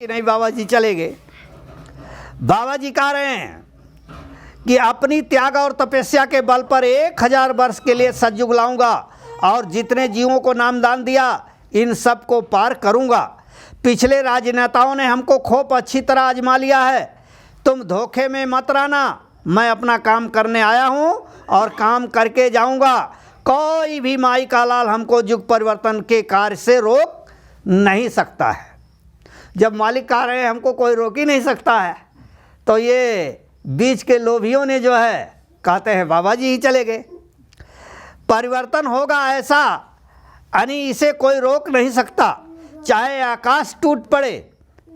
कि नहीं बाबा जी चले गए। बाबा जी कह रहे हैं कि अपनी त्याग और तपस्या के बल पर 1000 वर्ष के लिए सतयुग लाऊंगा और जितने जीवों को नामदान दिया इन सब को पार करूंगा। पिछले राजनेताओं ने हमको खूब अच्छी तरह आजमा लिया है, तुम धोखे में मत रहना। मैं अपना काम करने आया हूं और काम करके जाऊंगा। कोई भी माई का लाल हमको युग परिवर्तन के कार्य से रोक नहीं सकता है। जब मालिक कह रहे हैं हमको कोई रोक ही नहीं सकता है, तो ये बीच के लोभियों ने जो है कहते हैं बाबा जी ही चले गए। परिवर्तन होगा ऐसा यानी इसे कोई रोक नहीं सकता, चाहे आकाश टूट पड़े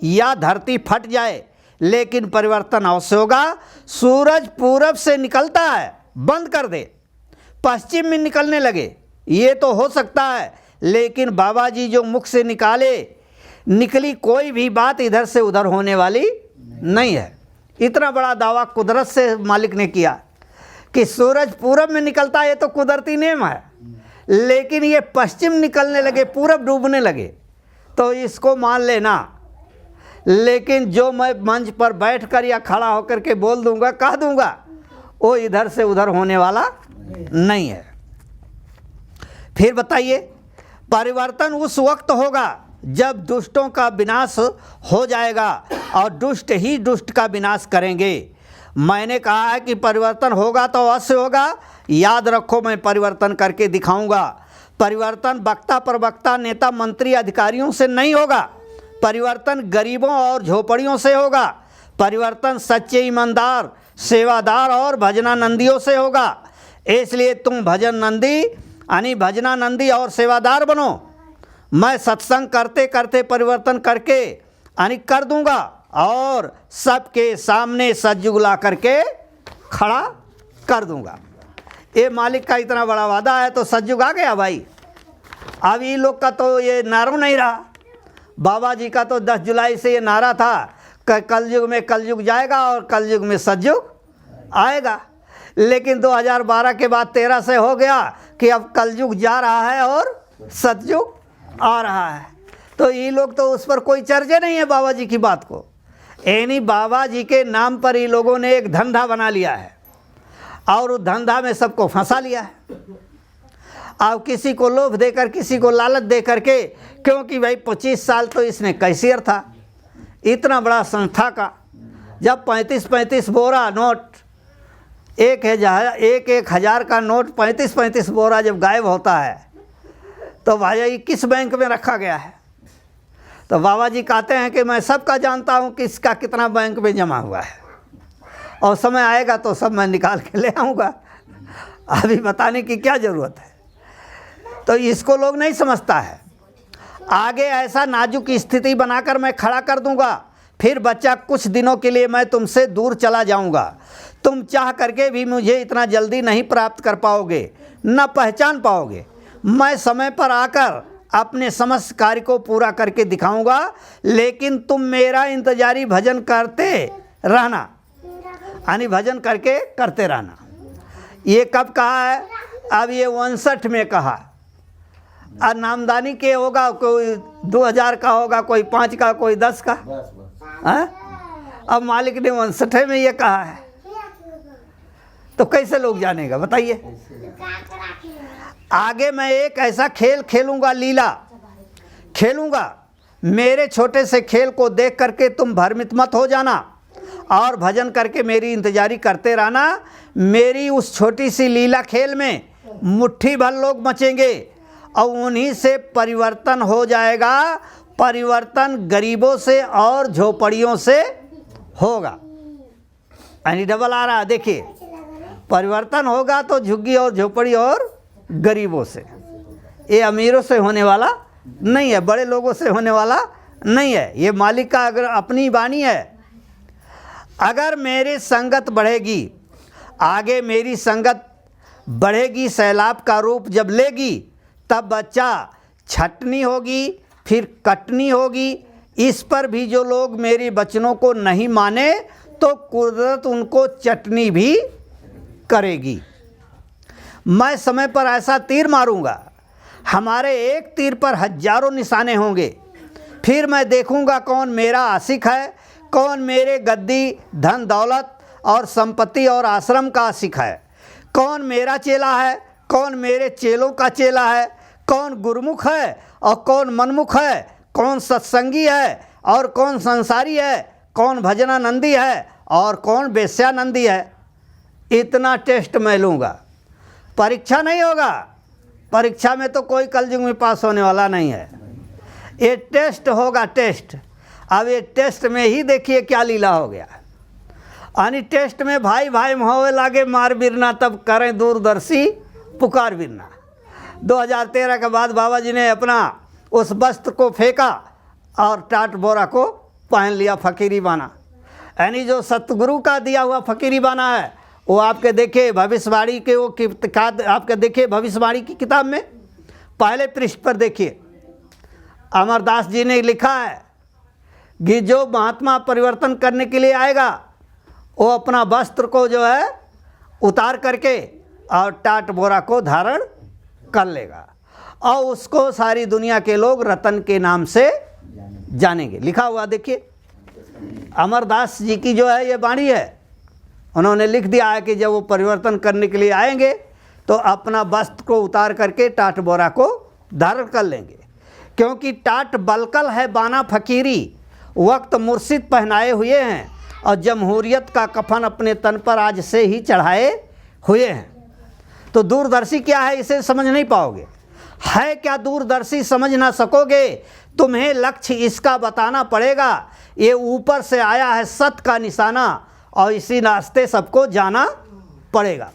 या धरती फट जाए, लेकिन परिवर्तन अवश्य होगा। सूरज पूरब से निकलता है, बंद कर दे, पश्चिम में निकलने लगे, ये तो हो सकता है, लेकिन बाबा जी जो मुख से निकली कोई भी बात इधर से उधर होने वाली नहीं है। इतना बड़ा दावा कुदरत से मालिक ने किया कि सूरज पूरब में निकलता है, ये तो कुदरती नियम है, लेकिन ये पश्चिम निकलने लगे, पूरब डूबने लगे, तो इसको मान लेना। लेकिन जो मैं मंच पर बैठकर या खड़ा होकर के बोल दूंगा, कह दूंगा, वो इधर से उधर होने वाला नहीं है। फिर बताइए, परिवर्तन उस वक्त होगा जब दुष्टों का विनाश हो जाएगा और दुष्ट ही दुष्ट का विनाश करेंगे। मैंने कहा है कि परिवर्तन होगा तो अवश्य होगा, याद रखो मैं परिवर्तन करके दिखाऊंगा। परिवर्तन वक्ता प्रवक्ता नेता मंत्री अधिकारियों से नहीं होगा, परिवर्तन गरीबों और झोपड़ियों से होगा। परिवर्तन सच्चे ईमानदार सेवादार और भजनानंदियों से होगा। इसलिए तुम भजन नंदी यानी भजनानंदी और सेवादार बनो। मैं सत्संग करते करते परिवर्तन करके यानी कर दूंगा और सबके सामने सतयुग ला करके खड़ा कर दूंगा। ये मालिक का इतना बड़ा वादा है, तो सतयुग आ गया भाई। अब ये लोग का तो ये नारा नहीं रहा। बाबा जी का तो 10 जुलाई से ये नारा था कि कलयुग में कलयुग जाएगा और कलयुग में सतयुग आएगा। लेकिन 2012 के बाद 13 से हो गया कि अब कलयुग जा रहा है और सतयुग आ रहा है। तो ये लोग तो उस पर कोई चर्चा नहीं है बाबा जी की बात को। यानी बाबा जी के नाम पर ये लोगों ने एक धंधा बना लिया है और उस धंधा में सबको फंसा लिया है। अब किसी को लोभ देकर, किसी को लालच दे करके, क्योंकि भाई 25 साल तो इसने कैशियर था इतना बड़ा संस्था का। जब 35-35 बोरा नोट, एक हजार का नोट 35-35 बोरा जब गायब होता है, तो भाई किस बैंक में रखा गया है? तो बाबा जी कहते हैं कि मैं सबका जानता हूँ कि इसका कितना बैंक में जमा हुआ है, और समय आएगा तो सब मैं निकाल के ले आऊँगा। अभी बताने की क्या ज़रूरत है? तो इसको लोग नहीं समझता है। आगे ऐसा नाजुक स्थिति बनाकर मैं खड़ा कर दूंगा, फिर बच्चा कुछ दिनों के लिए मैं तुमसे दूर चला जाऊंगा। तुम चाह करके भी मुझे इतना जल्दी नहीं प्राप्त कर पाओगे, न पहचान पाओगे। मैं समय पर आकर अपने समस्त कार्य को पूरा करके दिखाऊंगा, लेकिन तुम मेरा इंतजारी भजन करते रहना, यानी भजन करके करते रहना। ये कब कहा है? अब ये 59 में कहा। और नामदानी के होगा, कोई 2000 का होगा, कोई 5 का, कोई 10 का। अब मालिक ने 59 में ये कहा है, तो कैसे लोग जानेगा बताइए? आगे मैं एक ऐसा खेल खेलूंगा, लीला खेलूंगा। मेरे छोटे से खेल को देख करके तुम भ्रमित मत हो जाना और भजन करके मेरी इंतजारी करते रहना। मेरी उस छोटी सी लीला खेल में मुट्ठी भर लोग मचेंगे और उन्हीं से परिवर्तन हो जाएगा। परिवर्तन गरीबों से और झोपड़ियों से होगा। यानी डबल आ रहा है, देखिए, परिवर्तन होगा तो झुग्गी और झोपड़ी और गरीबों से। ये अमीरों से होने वाला नहीं है, बड़े लोगों से होने वाला नहीं है। ये मालिक का अगर अपनी वाणी है। अगर मेरी संगत बढ़ेगी, आगे मेरी संगत बढ़ेगी, सैलाब का रूप जब लेगी, तब बच्चा छटनी होगी, फिर कटनी होगी। इस पर भी जो लोग मेरी वचनों को नहीं माने तो कुदरत उनको चटनी भी करेगी। मैं समय पर ऐसा तीर मारूंगा, हमारे एक तीर पर हजारों निशाने होंगे। फिर मैं देखूंगा कौन मेरा आशिक है, कौन मेरे गद्दी, धन दौलत और संपत्ति और आश्रम का आशिक है, कौन मेरा चेला है, कौन मेरे चेलों का चेला है, कौन गुरुमुख है और कौन मनमुख है, कौन सत्संगी है और कौन संसारी है, कौन भजनानंदी है और कौन वेश्यानंदी है। इतना टेस्ट मैं लूँगा। परीक्षा नहीं होगा, परीक्षा में तो कोई कलयुग में पास होने वाला नहीं है, ये टेस्ट होगा, टेस्ट। अब ये टेस्ट में ही देखिए क्या लीला हो गया। यानी टेस्ट में भाई भाई होवे लागे मार बिरना, तब करें दूरदर्शी पुकार बिरना। 2013 के बाद बाबा जी ने अपना उस वस्त्र को फेंका और टाट बोरा को पहन लिया, फकीरी बाना। यानी जो सतगुरु का दिया हुआ फकीरी बाना है वो आपके देखे भविष्यवाणी के वो आपके देखे भविष्यवाणी की किताब में पहले पृष्ठ पर देखिए, अमरदास जी ने लिखा है कि जो महात्मा परिवर्तन करने के लिए आएगा वो अपना वस्त्र को जो है उतार करके और टाट बोरा को धारण कर लेगा और उसको सारी दुनिया के लोग रतन के नाम से जानेंगे। लिखा हुआ देखिए, अमरदास जी की जो है ये वाणी है, उन्होंने लिख दिया है कि जब वो परिवर्तन करने के लिए आएंगे तो अपना वस्त्र को उतार करके टाट बोरा को धारण कर लेंगे, क्योंकि टाट बलकल है बाना फकीरी, वक्त मुर्शिद पहनाए हुए हैं और जमहूरियत का कफन अपने तन पर आज से ही चढ़ाए हुए हैं। तो दूरदर्शी क्या है इसे समझ नहीं पाओगे, है क्या दूरदर्शी समझ ना सकोगे, तुम्हें लक्ष्य इसका बताना पड़ेगा। ये ऊपर से आया है सत का निशाना और इसी रास्ते सबको जाना पड़ेगा।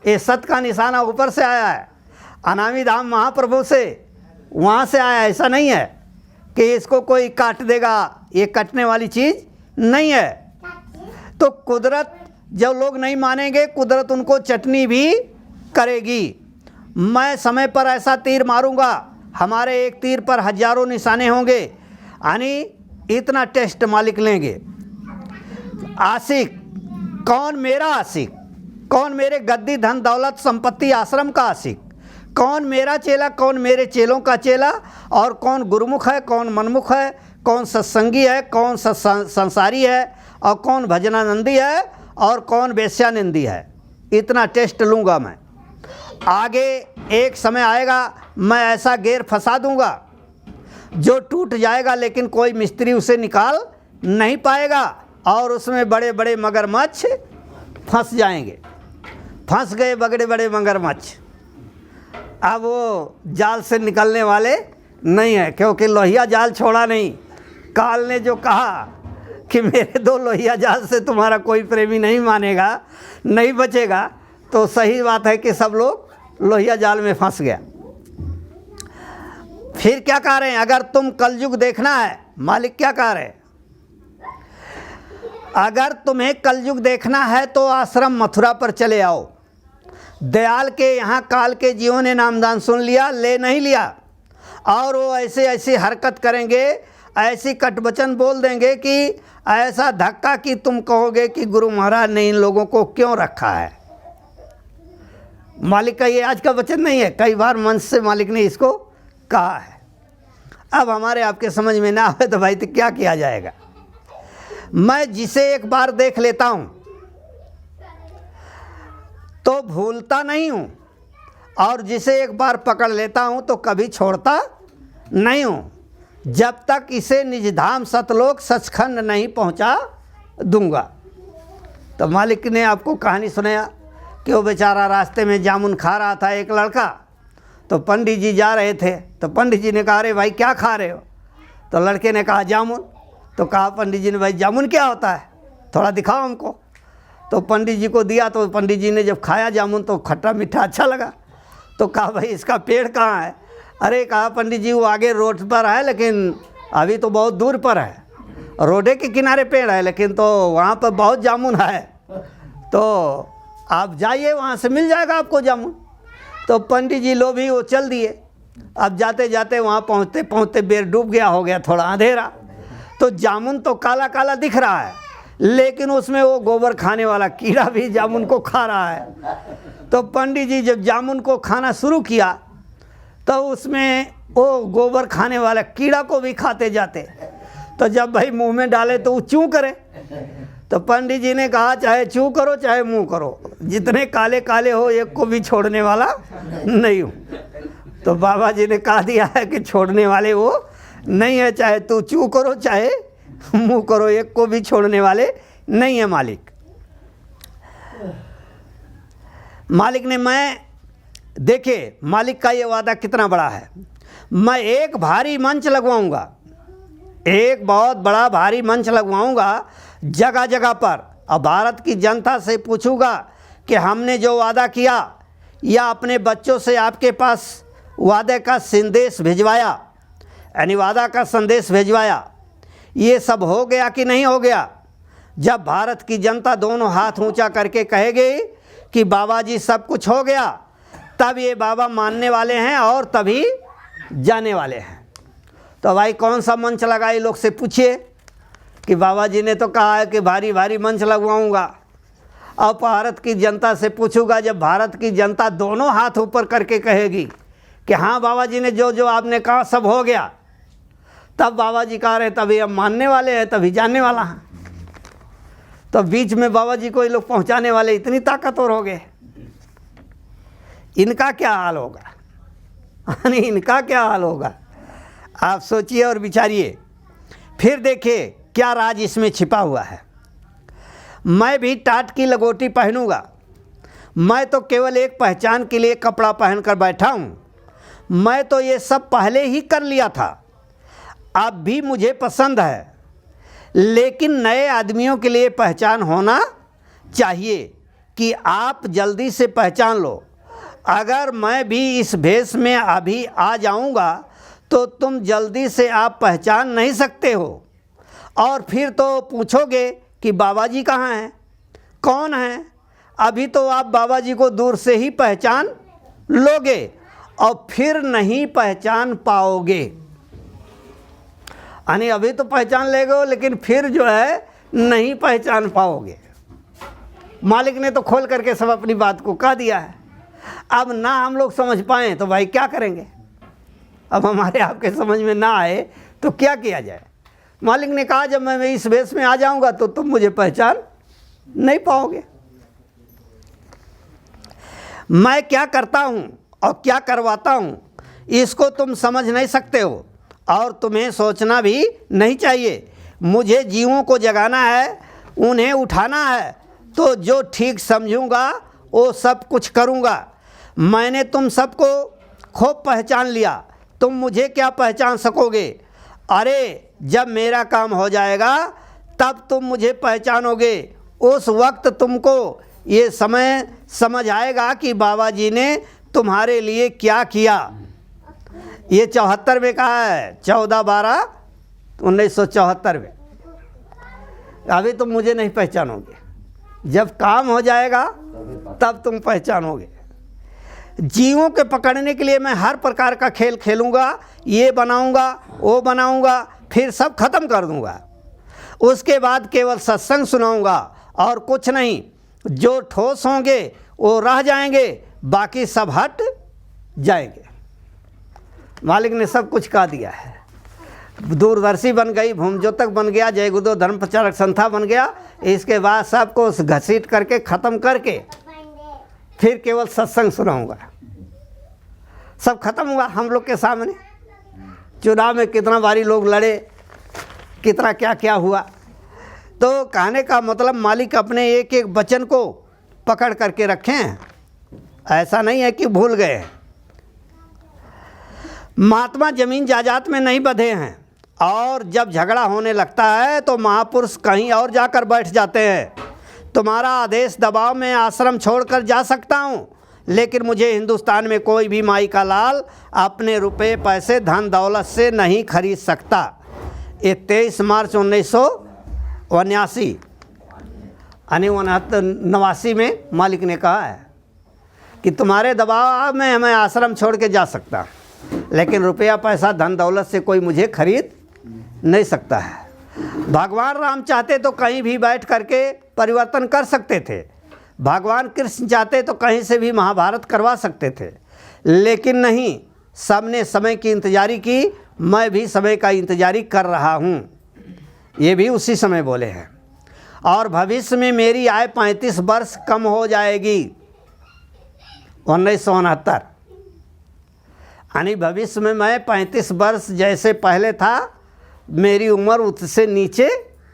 ये सत का निशाना ऊपर से आया है, अनामी धाम महाप्रभु से वहाँ से आया, ऐसा नहीं है कि इसको कोई काट देगा, ये कटने वाली चीज़ नहीं है। तो कुदरत जब लोग नहीं मानेंगे, कुदरत उनको चटनी भी करेगी। मैं समय पर ऐसा तीर मारूंगा, हमारे एक तीर पर हजारों निशाने होंगे। यानी इतना टेस्ट मालिक लेंगे। आशिक, कौन मेरा आशिक, कौन मेरे गद्दी, धन दौलत, संपत्ति, आश्रम का आशिक, कौन मेरा चेला, कौन मेरे चेलों का चेला और कौन गुरुमुख है, कौन मनमुख है, कौन सत्संगी है, कौन संसारी है और कौन भजनानंदी है और कौन वेश्यानंदी है। इतना टेस्ट लूँगा मैं। आगे एक समय आएगा मैं ऐसा गेर फंसा दूंगा जो टूट जाएगा, लेकिन कोई मिस्त्री उसे निकाल नहीं पाएगा और उसमें बड़े बड़े मगरमच्छ फंस जाएंगे। फंस गए बड़े बड़े मगरमच्छ, अब वो जाल से निकलने वाले नहीं है, क्योंकि लोहिया जाल छोड़ा नहीं। काल ने जो कहा कि मेरे 2 लोहिया जाल से तुम्हारा कोई प्रेमी नहीं मानेगा, नहीं बचेगा, तो सही बात है कि सब लोग लोहिया जाल में फंस गया। फिर क्या कह रहे हैं, अगर तुम कलयुग देखना है, मालिक क्या कह रहे हैं, अगर तुम्हें कलयुग देखना है तो आश्रम मथुरा पर चले आओ। दयाल के यहाँ काल के जीवों ने नामदान सुन लिया, ले नहीं लिया, और वो ऐसे ऐसी हरकत करेंगे, ऐसी कटवचन बोल देंगे कि ऐसा धक्का कि तुम कहोगे कि गुरु महाराज ने इन लोगों को क्यों रखा है। मालिक का ये आज का वचन नहीं है, कई बार मंच से मालिक ने इसको कहा है। अब हमारे आपके समझ में ना आए तो भाई तो क्या किया जाएगा। मैं जिसे एक बार देख लेता हूँ तो भूलता नहीं हूँ, और जिसे एक बार पकड़ लेता हूँ तो कभी छोड़ता नहीं हूँ, जब तक इसे निजधाम सतलोक सचखंड नहीं पहुँचा दूंगा। तो मालिक ने आपको कहानी सुनाया कि वो बेचारा रास्ते में जामुन खा रहा था एक लड़का, तो पंडित जी जा रहे थे, तो पंडित जी ने कहा अरे भाई क्या खा रहे हो, तो लड़के ने कहा जामुन। तो कहा पंडित जी ने भाई जामुन क्या होता है, थोड़ा दिखाओ हमको। तो पंडित जी को दिया, तो पंडित जी ने जब खाया जामुन तो खट्टा मीठा अच्छा लगा। तो कहा भाई इसका पेड़ कहाँ है, अरे कहा पंडित जी वो आगे रोड पर है, लेकिन अभी तो बहुत दूर पर है, रोडे के किनारे पेड़ है, लेकिन तो वहाँ पर बहुत जामुन है, तो आप जाइए वहाँ से मिल जाएगा आपको जामुन। तो पंडित जी लोभी वो चल दिए। अब जाते जाते वहाँ पहुँचते पहुँचते बेर डूब गया, हो गया थोड़ा अंधेरा, तो जामुन तो काला काला दिख रहा है, लेकिन उसमें वो गोबर खाने वाला कीड़ा भी जामुन को खा रहा है। तो पंडित जी जब जामुन को खाना शुरू किया तो उसमें वो गोबर खाने वाला कीड़ा को भी खाते जाते। तो जब भाई मुंह में डाले तो वो चूँ करे। तो पंडित जी ने कहा चाहे चूँ करो चाहे मुंह करो, जितने काले काले हो एक को भी छोड़ने वाला नहीं हूँ। तो बाबा जी ने कहा दिया है कि छोड़ने वाले वो नहीं है, चाहे तू चूँ करो चाहे मुंह करो, एक को भी छोड़ने वाले नहीं है मालिक। मालिक ने देखे मालिक का ये वादा कितना बड़ा है। मैं एक भारी मंच लगवाऊंगा, एक बहुत बड़ा भारी मंच लगवाऊंगा जगह जगह पर, और भारत की जनता से पूछूंगा कि हमने जो वादा किया या अपने बच्चों से आपके पास वादे का संदेश भिजवाया, यानी वादा का संदेश भिजवाया, ये सब हो गया कि नहीं हो गया। जब भारत की जनता दोनों हाथ ऊंचा करके कहेगी कि बाबा जी सब कुछ हो गया, तब ये बाबा मानने वाले हैं और तभी जाने वाले हैं। तो भाई कौन सा मंच लगाए, लोग से पूछिए कि बाबा जी ने तो कहा है कि भारी भारी मंच लगवाऊंगा। अब भारत की जनता से पूछूंगा, जब भारत की जनता दोनों हाथ ऊपर करके कहेगी कि हाँ बाबा जी ने जो जो आपने कहा सब हो गया, तब बाबा जी कह रहे तभी हम मानने वाले हैं, तभी जानने वाला हैं। तो बीच में बाबा जी को ये लोग पहुंचाने वाले इतनी ताकतवर हो गए, इनका क्या हाल होगा, यानी इनका क्या हाल होगा, आप सोचिए और विचारिए। फिर देखिए क्या राज इसमें छिपा हुआ है। मैं भी टाट की लगोटी पहनूंगा, मैं तो केवल एक पहचान के लिए कपड़ा पहनकर बैठा हूँ। मैं तो ये सब पहले ही कर लिया था, अब भी मुझे पसंद है, लेकिन नए आदमियों के लिए पहचान होना चाहिए कि आप जल्दी से पहचान लो। अगर मैं भी इस भेष में अभी आ जाऊंगा तो तुम जल्दी से आप पहचान नहीं सकते हो, और फिर तो पूछोगे कि बाबा जी कहाँ हैं, कौन हैं। अभी तो आप बाबा जी को दूर से ही पहचान लोगे और फिर नहीं पहचान पाओगे। यानी अभी तो पहचान लेगो लेकिन फिर जो है नहीं पहचान पाओगे। मालिक ने तो खोल करके सब अपनी बात को कह दिया है। अब ना हम लोग समझ पाएँ तो भाई क्या करेंगे, अब हमारे आपके समझ में ना आए तो क्या किया जाए। मालिक ने कहा जब मैं इस भेष में आ जाऊंगा तो तुम मुझे पहचान नहीं पाओगे। मैं क्या करता हूं और क्या करवाता हूं इसको तुम समझ नहीं सकते हो, और तुम्हें सोचना भी नहीं चाहिए। मुझे जीवों को जगाना है, उन्हें उठाना है, तो जो ठीक समझूंगा वो सब कुछ करूंगा। मैंने तुम सबको खूब पहचान लिया, तुम मुझे क्या पहचान सकोगे। अरे जब मेरा काम हो जाएगा तब तुम मुझे पहचानोगे। उस वक्त तुमको ये समय समझ आएगा कि बाबा जी ने तुम्हारे लिए क्या किया। ये 74 में कहा है, 14/12/1974 में। अभी तुम मुझे नहीं पहचानोगे, जब काम हो जाएगा तब तुम पहचानोगे। जीवों के पकड़ने के लिए मैं हर प्रकार का खेल खेलूँगा, ये बनाऊँगा वो बनाऊँगा, फिर सब खत्म कर दूँगा। उसके बाद केवल सत्संग सुनाऊँगा और कुछ नहीं। जो ठोस होंगे वो रह जाएंगे, बाकी सब हट जाएंगे। मालिक ने सब कुछ कहा दिया है। दूरदर्शी बन गई, भूमज्योतक बन गया, जय गुरुदेव धर्म प्रचारक संस्था बन गया। इसके बाद सबको घसीट करके ख़त्म करके फिर केवल सत्संग सुनाऊंगा। सब खत्म हुआ हम लोग के सामने। चुनाव में कितना बारी लोग लड़े, कितना क्या क्या हुआ। तो कहने का मतलब मालिक अपने एक एक वचन को पकड़ करके रखें, ऐसा नहीं है कि भूल गए। महात्मा जमीन जायदाद में नहीं बंधे हैं, और जब झगड़ा होने लगता है तो महापुरुष कहीं और जाकर बैठ जाते हैं। तुम्हारा आदेश दबाव में आश्रम छोड़कर जा सकता हूँ, लेकिन मुझे हिंदुस्तान में कोई भी माई का लाल अपने रुपए पैसे धन दौलत से नहीं खरीद सकता। ये 23 मार्च 1989 यानी 89 में मालिक ने कहा है कि तुम्हारे दबाव में मैं आश्रम छोड़ के जा सकता, लेकिन रुपया पैसा धन दौलत से कोई मुझे खरीद नहीं सकता है। भगवान राम चाहते तो कहीं भी बैठ करके परिवर्तन कर सकते थे, भगवान कृष्ण चाहते तो कहीं से भी महाभारत करवा सकते थे, लेकिन नहीं, सबने समय की इंतजारी की, मैं भी समय का इंतजारी कर रहा हूँ। ये भी उसी समय बोले हैं। और भविष्य में मेरी आयु 35 वर्ष कम हो जाएगी। 1969, यानी भविष्य में मैं 35 वर्ष जैसे पहले था, मेरी उम्र उससे नीचे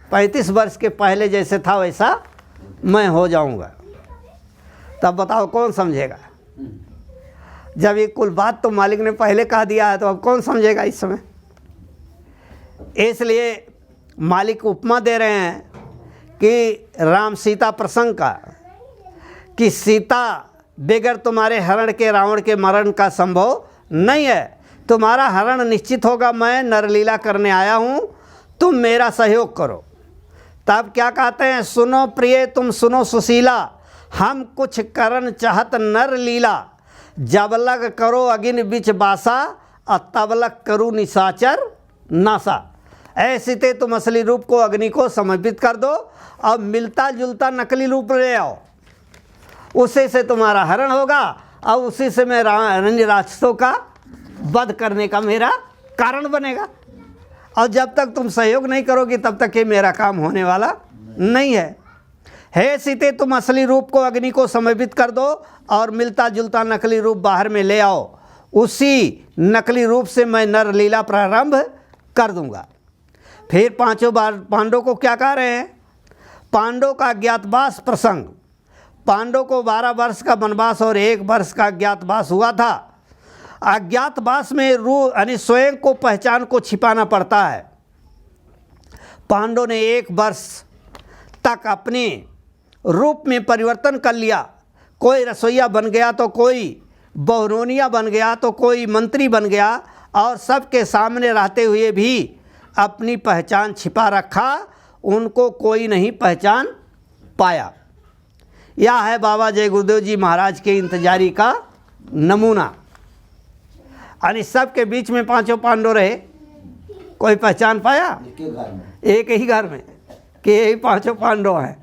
35 वर्ष के पहले जैसे था वैसा मैं हो जाऊंगा। तब बताओ कौन समझेगा? जब ये कुल बात तो मालिक ने पहले कह दिया है तो अब कौन समझेगा इस समय? इसलिए मालिक उपमा दे रहे हैं कि राम सीता प्रसंग का, कि सीता बगैर तुम्हारे हरण के रावण के मरण का संभव नहीं है। तुम्हारा हरण निश्चित होगा। मैं नरलीला करने आया हूँ, तुम मेरा सहयोग करो। तब क्या कहते हैं? सुनो प्रिय तुम सुनो सुशीला, हम कुछ करन चाहत नर लीला। जब लग करो अगिन बिच बासा, और तब लग करूँ निशाचर नासा। ऐसे ते तुम असली रूप को अग्नि को समर्पित कर दो, अब मिलता जुलता नकली रूप ले आओ, उसी से तुम्हारा हरण होगा और उसी से मैं राक्षसों का वध करने का मेरा कारण बनेगा। और जब तक तुम सहयोग नहीं करोगी तब तक ये मेरा काम होने वाला नहीं है। हे सीते तुम असली रूप को अग्नि को समर्पित कर दो और मिलता जुलता नकली रूप बाहर में ले आओ, उसी नकली रूप से मैं नर लीला प्रारंभ कर दूंगा। फिर पांचों बार पांडवों को क्या कह रहे हैं? पांडवों का अज्ञातवास प्रसंग। पांडवों को 12 वर्ष का वनवास और 1 वर्ष का अज्ञातवास हुआ था। अज्ञातवास में रूह यानी स्वयं को पहचान को छिपाना पड़ता है। पांडवों ने 1 वर्ष तक अपने रूप में परिवर्तन कर लिया। कोई रसोइया बन गया तो कोई बहुरोनिया बन गया तो कोई मंत्री बन गया, और सबके सामने रहते हुए भी अपनी पहचान छिपा रखा। उनको कोई नहीं पहचान पाया। यह है बाबा जय गुरुदेव जी महाराज के इंतजारी का नमूना। यानी सबके बीच में पांचों पांडव रहे, कोई पहचान पाया? एक ही घर में कि यही पांचों पांडव हैं,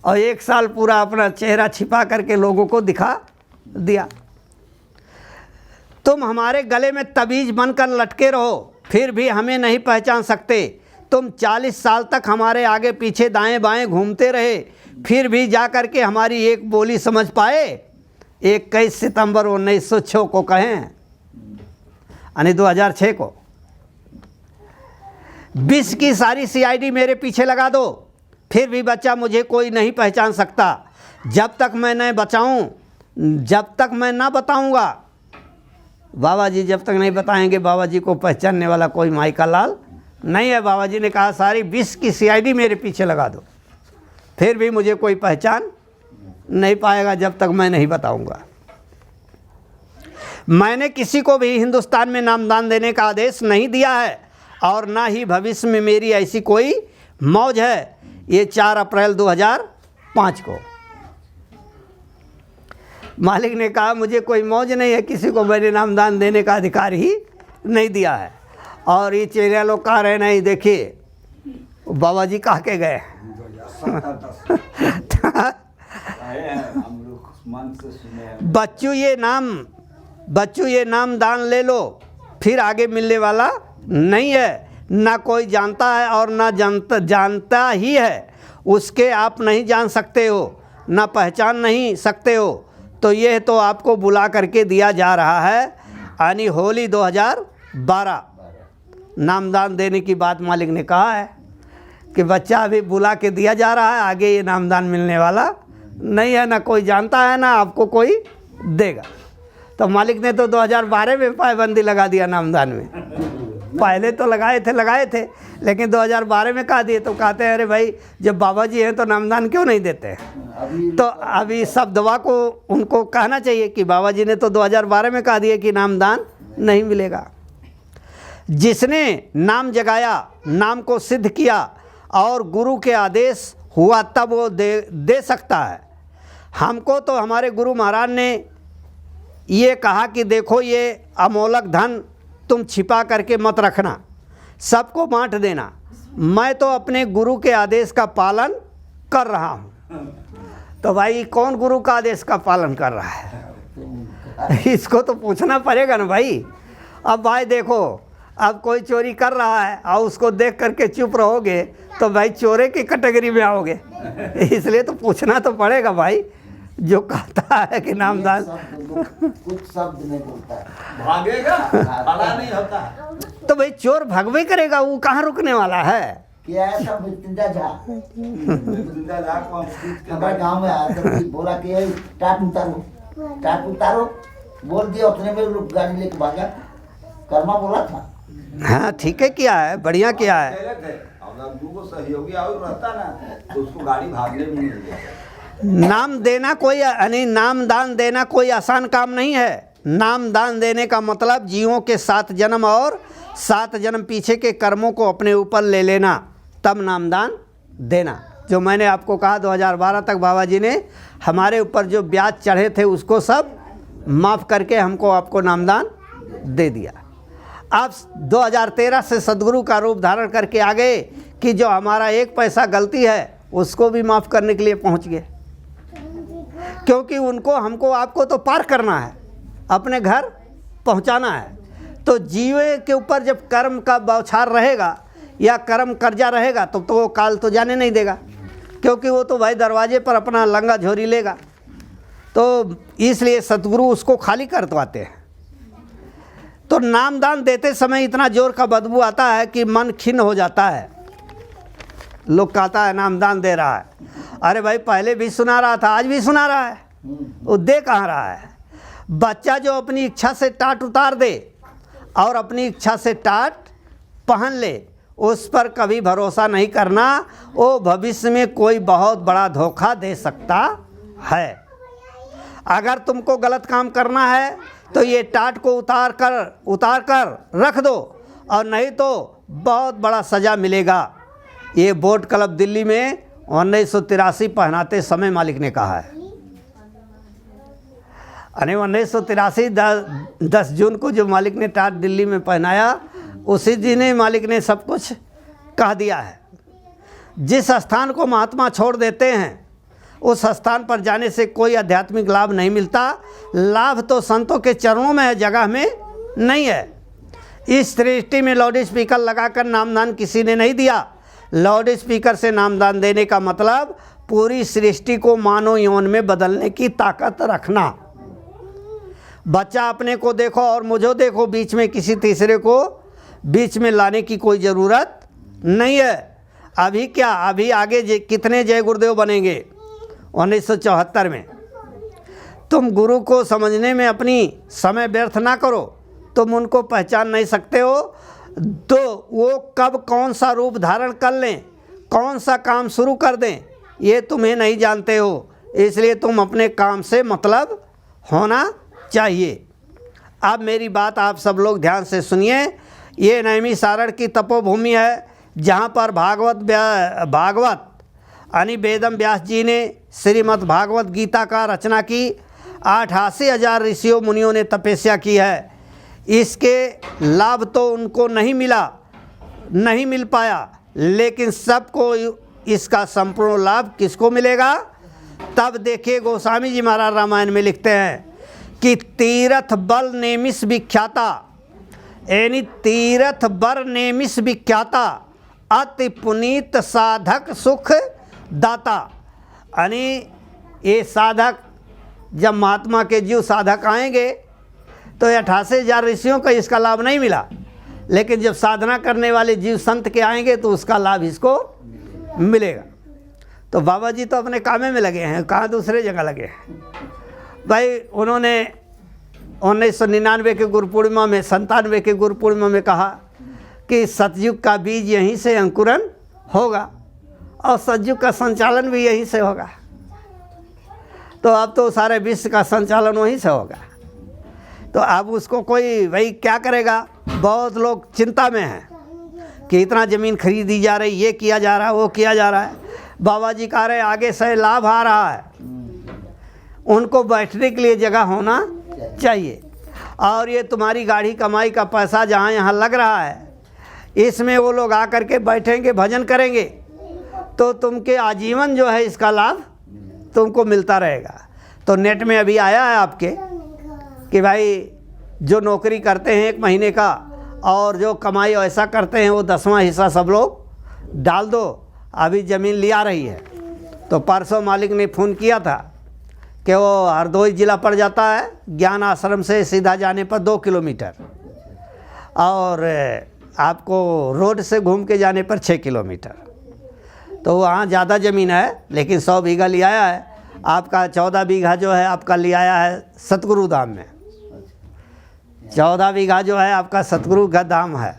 और 1 साल पूरा अपना चेहरा छिपा करके लोगों को दिखा दिया। तुम हमारे गले में तबीज बनकर लटके रहो, फिर भी हमें नहीं पहचान सकते। तुम 40 साल तक हमारे आगे पीछे दाएं बाएं घूमते रहे, फिर भी जा कर के हमारी एक बोली समझ पाए? 21 सितंबर 1906 को कहें, यानी 2006 को। 20 की सारी CID मेरे पीछे लगा दो, फिर भी बच्चा मुझे कोई नहीं पहचान सकता। जब तक मैं न बचाऊं, जब तक मैं ना बताऊंगा। बाबा जी जब तक नहीं बताएंगे बाबा जी को पहचानने वाला कोई माई का लाल नहीं है। बाबा जी ने कहा सारी 20 की CID मेरे पीछे लगा दो, फिर भी मुझे कोई पहचान नहीं पाएगा जब तक मैं नहीं बताऊंगा। मैंने किसी को भी हिंदुस्तान में नामदान देने का आदेश नहीं दिया है, और ना ही भविष्य में मेरी ऐसी कोई मौज है। ये 4 अप्रैल 2005 को मालिक ने कहा मुझे कोई मौज नहीं है, किसी को मैंने नामदान देने का अधिकार ही नहीं दिया है। और ये चेहरे लोग कह रहे नहीं, देखिए बाबा जी कह के गए बच्चू ये नाम दान ले लो, फिर आगे मिलने वाला नहीं है। ना कोई जानता है और ना जानता ही है, उसके आप नहीं जान सकते हो, ना पहचान नहीं सकते हो। तो यह तो आपको बुला करके दिया जा रहा है। यानी होली 2012 नामदान देने की बात मालिक ने कहा है कि बच्चा अभी बुला के दिया जा रहा है, आगे ये नामदान मिलने वाला नहीं है। ना कोई जानता है ना आपको कोई देगा। तो मालिक ने तो 2012 में पाबंदी लगा दिया नामदान में। पहले तो लगाए थे लेकिन 2012 में कहा दिए। तो कहते हैं अरे भाई जब बाबा जी हैं तो नामदान क्यों नहीं देते? तो अभी सब दवा को उनको कहना चाहिए कि बाबा जी ने तो 2012 में कहा दिया कि नामदान नहीं मिलेगा। जिसने नाम जगाया, नाम को सिद्ध किया और गुरु के आदेश हुआ तब वो दे सकता है। हमको तो हमारे गुरु महाराज ने ये कहा कि देखो ये अमोलक धन तुम छिपा करके मत रखना, सबको बांट देना। मैं तो अपने गुरु के आदेश का पालन कर रहा हूँ। तो भाई कौन गुरु का आदेश का पालन कर रहा है? इसको तो पूछना पड़ेगा ना भाई। अब भाई देखो, अब कोई चोरी कर रहा है और उसको देख करके चुप रहोगे तो भाई चोरे की कैटेगरी में आओगे। इसलिए तो पूछना तो पड़ेगा भाई, जो कहता है कि नामदान कुछ शब्द नहीं बोलता है, भागेगा, भला नहीं होता। तो भाई चोर भगवे करेगा, वो कहाँ रुकने वाला है। क्या है सब मृत्युंजय झा जिंदा लाख को हम खींच के हमारे गांव में आया तो बोला कि ये टाट उतारो, बोल दिया उतने में लोग गाड़ी लेके भागा। कर्मा बोला था। हाँ ठीक है, किया है, बढ़िया किया है। अकेले थे, और अब दूगो सहयोगी और रहता ना तो उसको गाड़ी भागने में नहीं दिया। नाम देना कोई यानी नामदान देना कोई आसान काम नहीं है। नामदान देने का मतलब जीवों के 7 जन्म और 7 जन्म पीछे के कर्मों को अपने ऊपर ले लेना, तब नामदान देना। जो मैंने आपको कहा 2012 तक बाबा जी ने हमारे ऊपर जो ब्याज चढ़े थे उसको सब माफ़ करके हमको आपको नामदान दे दिया। आप 2013 से सदगुरु का रूप धारण करके आ गए कि जो हमारा 1 पैसा गलती है उसको भी माफ़ करने के लिए पहुंच गए, क्योंकि उनको हमको आपको तो पार करना है, अपने घर पहुंचाना है। तो जीवे के ऊपर जब कर्म का बौछार रहेगा या कर्म कर्जा रहेगा तो वो काल तो जाने नहीं देगा, क्योंकि वो तो भाई दरवाजे पर अपना लंगा झोरी लेगा। तो इसलिए सतगुरु उसको खाली करवाते हैं। तो नामदान देते समय इतना जोर का बदबू आता है कि मन खिन्न हो जाता है। लोग कहता है नामदान दे रहा है, अरे भाई पहले भी सुना रहा था, आज भी सुना रहा है, वो दे कहाँ रहा है। बच्चा जो अपनी इच्छा से टाट उतार दे और अपनी इच्छा से टाट पहन ले, उस पर कभी भरोसा नहीं करना, वो भविष्य में कोई बहुत बड़ा धोखा दे सकता है। अगर तुमको गलत काम करना है तो ये टाट को उतार कर रख दो, और नहीं तो बहुत बड़ा सज़ा मिलेगा। ये बोट क्लब दिल्ली में 1983 पहनाते समय मालिक ने कहा है। अरे 1983 10 जून को जो मालिक ने टाट दिल्ली में पहनाया, उसी दिन ही मालिक ने सब कुछ कह दिया है। जिस स्थान को महात्मा छोड़ देते हैं उस स्थान पर जाने से कोई आध्यात्मिक लाभ नहीं मिलता। लाभ तो संतों के चरणों में है, जगह में नहीं है। इस सृष्टि में लाउड स्पीकर लगाकर नामदान किसी ने नहीं दिया। लाउड स्पीकर से नामदान देने का मतलब पूरी सृष्टि को मानव यौन में बदलने की ताकत रखना। बच्चा अपने को देखो और मुझे देखो, बीच में किसी तीसरे को बीच में लाने की कोई ज़रूरत नहीं है। अभी क्या, अभी आगे कितने जय गुरुदेव बनेंगे 1974 में। तुम गुरु को समझने में अपनी समय व्यर्थ ना करो, तुम उनको पहचान नहीं सकते हो तो वो कब कौन सा रूप धारण कर लें, कौन सा काम शुरू कर दें, ये तुम्हें नहीं जानते हो। इसलिए तुम अपने काम से मतलब होना चाहिए। अब मेरी बात आप सब लोग ध्यान से सुनिए। ये नैमिषारण्य की तपोभूमि है, जहाँ पर भागवत यानी वेदम व्यास जी ने श्रीमद् भागवत गीता का रचना की। 88,000 ऋषियों मुनियों ने तपस्या की है। इसके लाभ तो उनको नहीं मिल पाया, लेकिन सबको इसका संपूर्ण लाभ किसको मिलेगा। तब देखिए गोस्वामी जी महाराज रामायण में लिखते हैं कि तीर्थ बल नेमिष विख्याता, यानी तीर्थ बर नेमिष विख्याता, अति पुनीत साधक सुख दाता। यानी ये साधक, जब महात्मा के जीव साधक आएंगे तो 88,000 ऋषियों का इसका लाभ नहीं मिला, लेकिन जब साधना करने वाले जीव संत के आएंगे तो उसका लाभ इसको मिलेगा। तो बाबा जी तो अपने कामे में लगे हैं, कहाँ दूसरे जगह लगे हैं भाई। उन्होंने 1999 के गुरु पूर्णिमा में, 97 के गुरु पूर्णिमा में कहा कि सतयुग का बीज यहीं से अंकुरन होगा और सतयुग का संचालन भी यहीं से होगा। तो अब तो सारे विश्व का संचालन वहीं से होगा। तो अब उसको कोई भाई क्या करेगा। बहुत लोग चिंता में हैं कि इतना ज़मीन खरीदी जा रही, ये किया जा रहा है, वो किया जा रहा है। बाबा जी कह रहे आगे से लाभ आ रहा है, उनको बैठने के लिए जगह होना चाहिए। और ये तुम्हारी गाड़ी कमाई का पैसा जहाँ यहाँ लग रहा है, इसमें वो लोग आकर के बैठेंगे, भजन करेंगे, तो तुमके आजीवन जो है इसका लाभ तुमको मिलता रहेगा। तो नेट में अभी आया है आपके कि भाई जो नौकरी करते हैं 1 महीने का और जो कमाई ऐसा करते हैं वो 10वां हिस्सा सब लोग डाल दो, अभी ज़मीन लिया रही है। तो परसों मालिक ने फ़ोन किया था कि वो हरदोई ज़िला पड़ जाता है, ज्ञान आश्रम से सीधा जाने पर 2 किलोमीटर और आपको रोड से घूम के जाने पर 6 किलोमीटर। तो वहाँ ज़्यादा ज़मीन है, लेकिन 100 बीघा लिया है। आपका 14 बीघा जो है आपका लिया है सतगुरु धाम में, 14 बीघा जो है आपका सतगुरु का धाम है।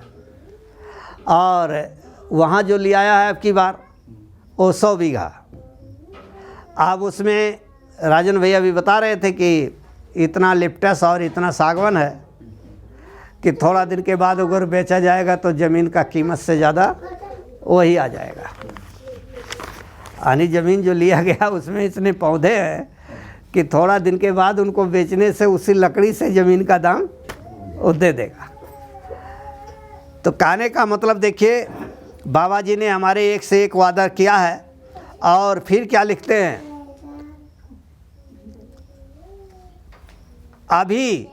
और वहाँ जो लिया है आपकी बार वो 100 बीघा। आप उसमें राजन भैया भी बता रहे थे कि इतना लिप्टस और इतना सागवान है कि थोड़ा दिन के बाद अगर बेचा जाएगा तो ज़मीन का कीमत से ज़्यादा वही आ जाएगा। यानी ज़मीन जो लिया गया उसमें इतने पौधे हैं कि थोड़ा दिन के बाद उनको बेचने से उसी लकड़ी से ज़मीन का दाम वो दे देगा। तो कहने का मतलब देखिए, बाबा जी ने हमारे एक से एक वादा किया है। और फिर क्या लिखते हैं, अभी